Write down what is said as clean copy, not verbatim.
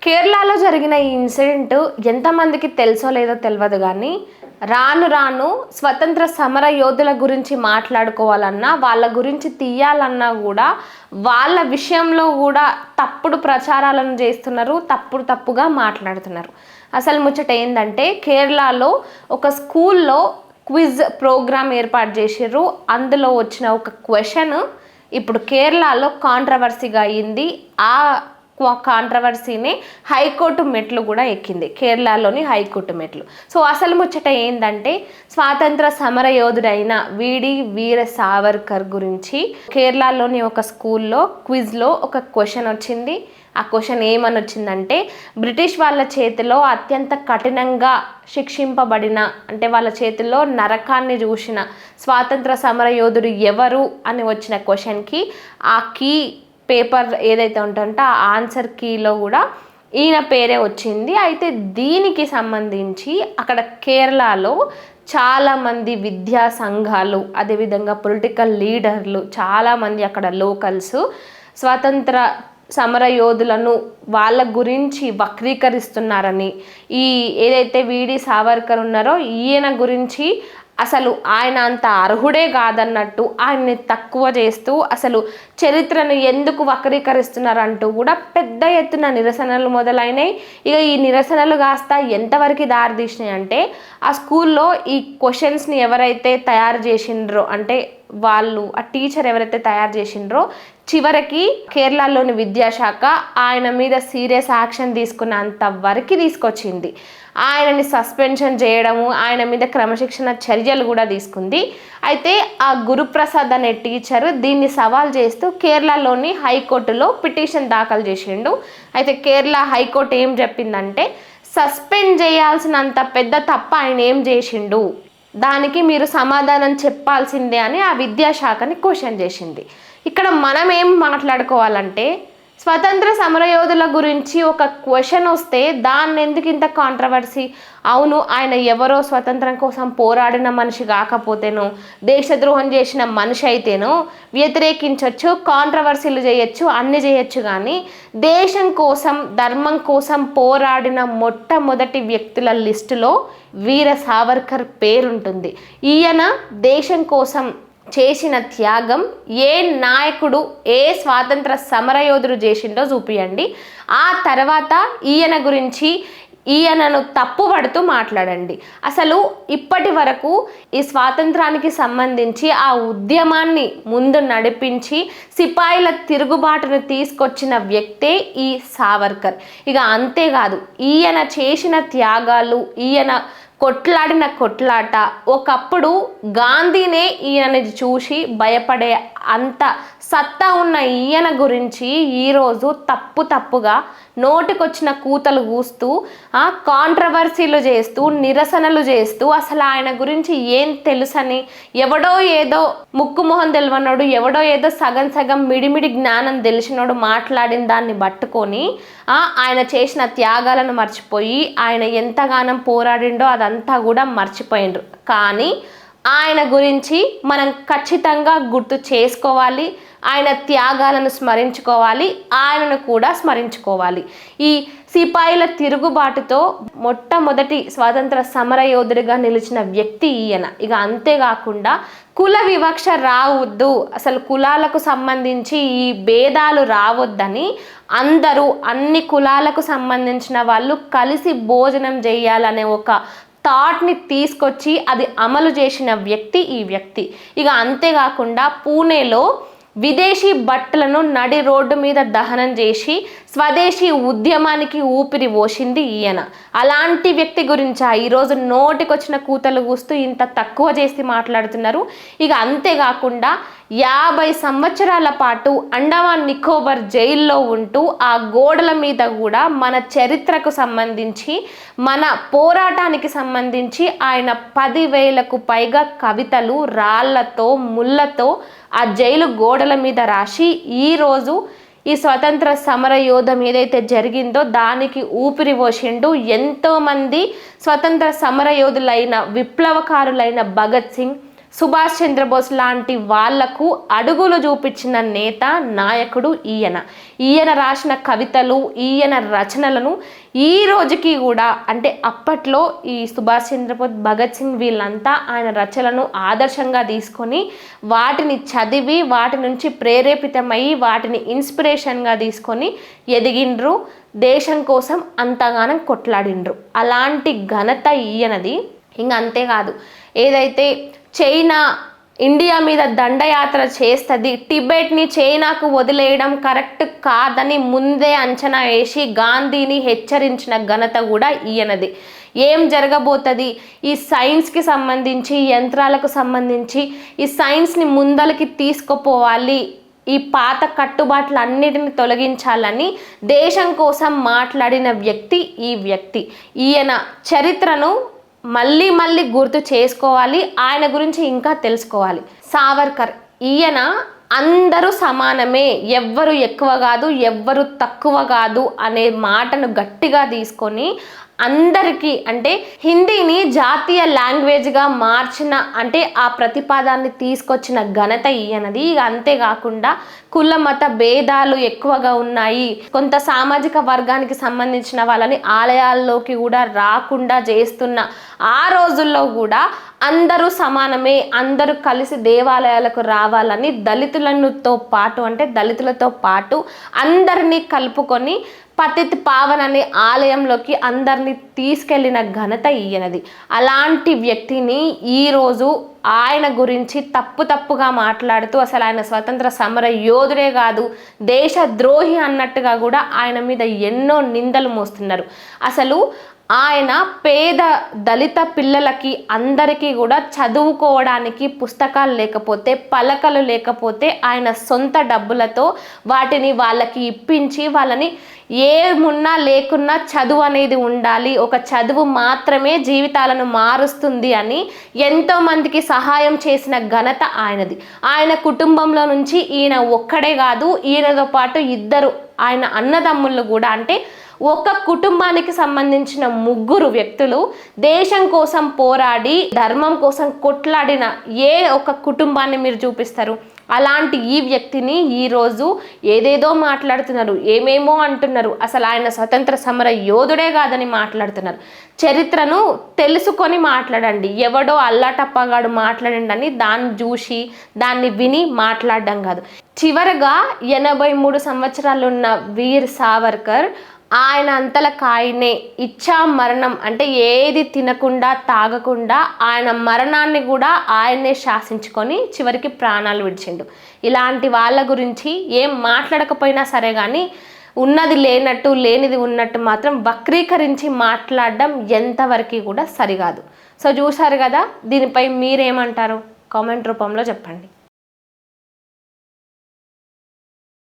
కేరళలో జరిగిన ఈ ఇన్సిడెంట్ ఎంతమందికి తెలుసో లేదో తెలియదు కానీ రాను రాను స్వతంత్ర సమర యోధుల గురించి మాట్లాడుకోవాలన్నా వాళ్ళ గురించి తీయాలన్నా కూడా వాళ్ళ విషయంలో కూడా తప్పుడు ప్రచారాలను చేస్తున్నారు, తప్పుగా మాట్లాడుతున్నారు. అసలు ముచ్చట ఏంటంటే కేరళలో ఒక స్కూల్లో క్విజ్ ప్రోగ్రామ్ ఏర్పాటు చేసిర్రు. అందులో వచ్చిన ఒక క్వశ్చన్ ఇప్పుడు కేరళలో కాంట్రవర్సీగా అయింది. ఆ కాంట్రవర్సీని హైకోర్టు మెట్లు కూడా ఎక్కింది, కేరళలోని హైకోర్టు మెట్లు. సో అసలు ముచ్చట ఏంటంటే స్వాతంత్ర సమర యోధుడైన వీర సావర్కర్ గురించి కేరళలోని ఒక స్కూల్లో క్విజ్లో ఒక క్వశ్చన్ వచ్చింది. ఆ క్వశ్చన్ ఏమని వచ్చిందంటే బ్రిటిష్ వాళ్ళ చేతిలో అత్యంత కఠినంగా శిక్షింపబడిన, అంటే వాళ్ళ చేతిలో నరకాన్ని చూసిన స్వాతంత్ర సమర యోధుడు ఎవరు అని వచ్చిన క్వశ్చన్కి ఆ కీ పేపర్ ఏదైతే ఉంటుందో ఆ ఆన్సర్ కీలో కూడా ఈయన పేరే వచ్చింది. అయితే దీనికి సంబంధించి అక్కడ కేరళలో చాలామంది విద్యా సంఘాలు, అదేవిధంగా పొలిటికల్ లీడర్లు, చాలామంది అక్కడ లోకల్స్ స్వాతంత్ర సమర యోధులను వాళ్ళ గురించి వక్రీకరిస్తున్నారని, ఈ ఏదైతే వీడి సావర్కర్ ఉన్నారో ఈయన గురించి అసలు ఆయన అంత అర్హుడే కాదన్నట్టు ఆయన్ని తక్కువ చేస్తూ అసలు చరిత్రను ఎందుకు వక్రీకరిస్తున్నారంటూ కూడా పెద్ద ఎత్తున నిరసనలు మొదలైనాయి. ఇక ఈ నిరసనలు కాస్త ఎంతవరకు దారితీసినాయి అంటే ఆ స్కూల్లో ఈ క్వశ్చన్స్ని ఎవరైతే తయారు చేసిండ్రో, అంటే వాళ్ళు ఆ టీచర్ ఎవరైతే తయారు చేసిండ్రో చివరికి కేరళలోని విద్యాశాఖ ఆయన మీద సీరియస్ యాక్షన్ తీసుకున్నంత వరకు తీసుకొచ్చింది. ఆయనని సస్పెన్షన్ చేయడము, ఆయన మీద క్రమశిక్షణ చర్యలు కూడా తీసుకుంది. అయితే ఆ గురుప్రసాద్ అనే టీచర్ దీన్ని సవాల్ చేస్తూ కేరళలోని హైకోర్టులో పిటిషన్ దాఖలు చేసిండు. అయితే కేరళ హైకోర్టు ఏం చెప్పిందంటే సస్పెండ్ చేయాల్సినంత పెద్ద తప్ప ఆయన ఏం చేసిండు, దానికి మీరు సమాధానం చెప్పాల్సిందే అని ఆ విద్యాశాఖని క్వశ్చన్ చేసింది. ఇక్కడ మనం ఏం మాట్లాడుకోవాలంటే స్వతంత్ర సమరయోధుల గురించి ఒక క్వశ్చన్ వస్తే దాన్ని ఎందుకు ఇంత కాంట్రవర్సీ? అవును, ఆయన ఎవరో స్వతంత్రం కోసం పోరాడిన మనిషి కాకపోతేనో, దేశద్రోహం చేసిన మనిషి అయితేనో వ్యతిరేకించవచ్చు, కాంట్రవర్సీలు చేయొచ్చు, అన్ని చేయొచ్చు. కానీ దేశం కోసం, ధర్మం కోసం పోరాడిన మొట్టమొదటి వ్యక్తుల లిస్టులో వీర సావర్కర్ పేరుంటుంది. ఈయన దేశం కోసం చేసిన త్యాగం ఏ నాయకుడు, ఏ స్వాతంత్ర సమరయోధుడు చేసిండో చూపియండి. ఆ తర్వాత ఈయన గురించి ఈయనను తప్పుపడుతూ మాట్లాడండి. అసలు ఇప్పటి వరకు ఈ స్వాతంత్రానికి సంబంధించి ఆ ఉద్యమాన్ని ముందు నడిపించి సిపాయిల తిరుగుబాటును తీసుకొచ్చిన వ్యక్తే ఈ సావర్కర్. ఇక అంతేకాదు, ఈయన చేసిన త్యాగాలు, ఈయన కొట్లాడిన కొట్లాట, ఒకప్పుడు గాంధీనే ఈయనని చూసి భయపడే అంత సత్తా ఉన్న ఈయన గురించి ఈరోజు తప్పుగా నోటికొచ్చిన కూతలు కూస్తూ కాంట్రవర్సీలు చేస్తూ నిరసనలు చేస్తూ అసలు ఆయన గురించి ఏం తెలుసని, ఎవడో ఏదో ముక్కు మొహం తెలివనోడు, ఎవడో ఏదో సగం మిడిమిడి జ్ఞానం తెలిసినోడు మాట్లాడిన దాన్ని పట్టుకొని ఆయన చేసిన త్యాగాలను మర్చిపోయి ఆయన ఎంతగానం పోరాడిండో అదంతా కూడా మర్చిపోయిండ్రు. కానీ ఆయన గురించి మనం ఖచ్చితంగా గుర్తు చేసుకోవాలి, ఆయన త్యాగాలను స్మరించుకోవాలి, ఆయనను కూడా స్మరించుకోవాలి. ఈ సిపాయిల తిరుగుబాటుతో మొట్టమొదటి స్వాతంత్ర సమర యోధుడిగా నిలిచిన వ్యక్తి ఈయన. ఇక అంతేకాకుండా కుల వివక్ష రావద్దు, అసలు కులాలకు సంబంధించి ఈ భేదాలు రావద్దని అందరూ, అన్ని కులాలకు సంబంధించిన వాళ్ళు కలిసి భోజనం చేయాలనే ఒక థాట్ని తీసుకొచ్చి అది అమలు చేసిన వ్యక్తి ఈ వ్యక్తి. ఇక అంతేకాకుండా పూణేలో విదేశీ బట్టలను నడి రోడ్డు మీద దహనం చేసి స్వదేశీ ఉద్యమానికి ఊపిరి పోసింది ఈయన. అలాంటి వ్యక్తి గురించా ఈరోజు నోటికొచ్చిన కూతలు కూస్తూ ఇంత తక్కువ చేసి మాట్లాడుతున్నారు. ఇక అంతేకాకుండా 50 సంవత్సరాల పాటు అండమాన్ నికోబార్ జైల్లో ఉంటూ ఆ గోడల మీద కూడా మన చరిత్రకు సంబంధించి, మన పోరాటానికి సంబంధించి ఆయన 10,000కు పైగా కవితలు రాళ్లతో ముళ్ళతో ఆ జైలు గోడల మీద రాసి ఈరోజు ఈ స్వతంత్ర సమర యోధం ఏదైతే జరిగిందో దానికి ఊపిరి పోసిండు. ఎంతోమంది స్వతంత్ర సమర యోధులైన విప్లవకారులైన భగత్ సింగ్, సుభాష్ చంద్రబోస్ లాంటి వాళ్లకు అడుగులు చూపించిన నేత నాయకుడు ఈయన రాసిన కవితలు, ఈయన రచనలను ఈ రోజుకి కూడా అంటే అప్పట్లో ఈ సుభాష్ చంద్రబోస్, భగత్ సింగ్ వీళ్ళంతా ఆయన రచనలను ఆదర్శంగా తీసుకొని వాటిని చదివి వాటి నుంచి ప్రేరేపితమై వాటిని ఇన్స్పిరేషన్గా తీసుకొని ఎదిగిండ్రు, దేశం కోసం అంతగానం కొట్లాడిండ్రు. అలాంటి ఘనత ఈయనది. ఇంకా అంతేకాదు, ఏదైతే చైనా ఇండియా మీద దండయాత్ర చేస్తుంది, టిబెట్ని చైనాకు వదిలేయడం కరెక్ట్ కాదని ముందే అంచనా వేసి గాంధీని హెచ్చరించిన ఘనత కూడా ఈయనది. ఏం జరగబోతుంది, ఈ సైన్స్కి సంబంధించి, యంత్రాలకు సంబంధించి ఈ సైన్స్ని ముందలకి తీసుకుపోవాలి, ఈ పాత కట్టుబాట్లన్నిటిని తొలగించాలని దేశం కోసం మాట్లాడిన వ్యక్తి ఈ వ్యక్తి. ఈయన చరిత్రను మళ్ళీ మళ్ళీ గుర్తు చేసుకోవాలి, ఆయన గురించి ఇంకా తెలుసుకోవాలి. సావర్కర్, ఈయన అందరూ సమానమే, ఎవ్వరు ఎక్కువ కాదు, ఎవ్వరు తక్కువ కాదు అనే మాటను గట్టిగా తీసుకొని అందరికీ అంటే హిందీని జాతీయ లాంగ్వేజ్గా మార్చిన అంటే ఆ ప్రతిపాదాన్ని తీసుకొచ్చిన ఘనత ఈయనది. ఇక అంతేకాకుండా కుల మత భేదాలు ఎక్కువగా ఉన్నాయి, కొంత సామాజిక వర్గానికి సంబంధించిన వాళ్ళని ఆలయాల్లోకి కూడా రాకుండా చేస్తున్న ఆ రోజుల్లో కూడా అందరూ సమానమే, అందరూ కలిసి దేవాలయాలకు రావాలని దళితులతో పాటు అందరినీ కలుపుకొని పతిత్ పావన్ అనే ఆలయంలోకి అందరినీ తీసుకెళ్లిన ఘనత ఈయనది. అలాంటి వ్యక్తిని ఈరోజు ఆయన గురించి తప్పుగా మాట్లాడుతూ అసలు ఆయన స్వతంత్ర సమర యోధుడే కాదు, దేశద్రోహి అన్నట్టుగా కూడా ఆయన మీద ఎన్నో నిందలు మోస్తున్నారు. అసలు ఆయన పేద దళిత పిల్లలకి అందరికీ కూడా చదువుకోవడానికి పుస్తకాలు లేకపోతే, పలకలు లేకపోతే ఆయన సొంత డబ్బులతో వాటిని వాళ్ళకి ఇప్పించి వాళ్ళని ఏమున్నా లేకున్నా చదువు అనేది ఉండాలి, ఒక చదువు మాత్రమే జీవితాలను మారుస్తుంది అని ఎంతోమందికి సహాయం చేసిన ఘనత ఆయనది. ఆయన కుటుంబంలో నుంచి ఈయన ఒక్కడే కాదు, ఈయనతో పాటు ఇద్దరు ఆయన అన్నదమ్ముళ్ళు కూడా, అంటే ఒక కుటుంబానికి సంబంధించిన 3 వ్యక్తులు దేశం కోసం పోరాడి ధర్మం కోసం కొట్లాడిన ఏ ఒక కుటుంబాన్ని మీరు చూపిస్తారు? అలాంటి ఈ వ్యక్తిని ఈరోజు ఏదేదో మాట్లాడుతున్నారు, ఏమేమో అంటున్నారు. అసలు ఆయన స్వతంత్ర సమర యోధుడే కాదని మాట్లాడుతున్నారు. చరిత్రను తెలుసుకొని మాట్లాడండి, ఎవడో అల్లాటప్పగాడు మాట్లాడండి అని దాన్ని చూసి దాన్ని విని మాట్లాడడం కాదు. చివరగా 83 సంవత్సరాలున్న వీర్ సావర్కర్ ఆయన అంతలకాయనే ఇచ్చా మరణం అంటే ఏది తినకుండా తాగకుండా ఆయన మరణాన్ని కూడా ఆయనే శాసించుకొని చివరికి ప్రాణాలు విడిచిండు. ఇలాంటి వాళ్ళ గురించి ఏం మాట్లాడకపోయినా సరే కానీ ఉన్నది లేనట్టు లేనిది ఉన్నట్టు మాత్రం వక్రీకరించి మాట్లాడడం ఎంతవరకు కూడా సరికాదు. సో చూసారు కదా, దీనిపై మీరేమంటారు? కామెంట్ రూపంలో చెప్పండి.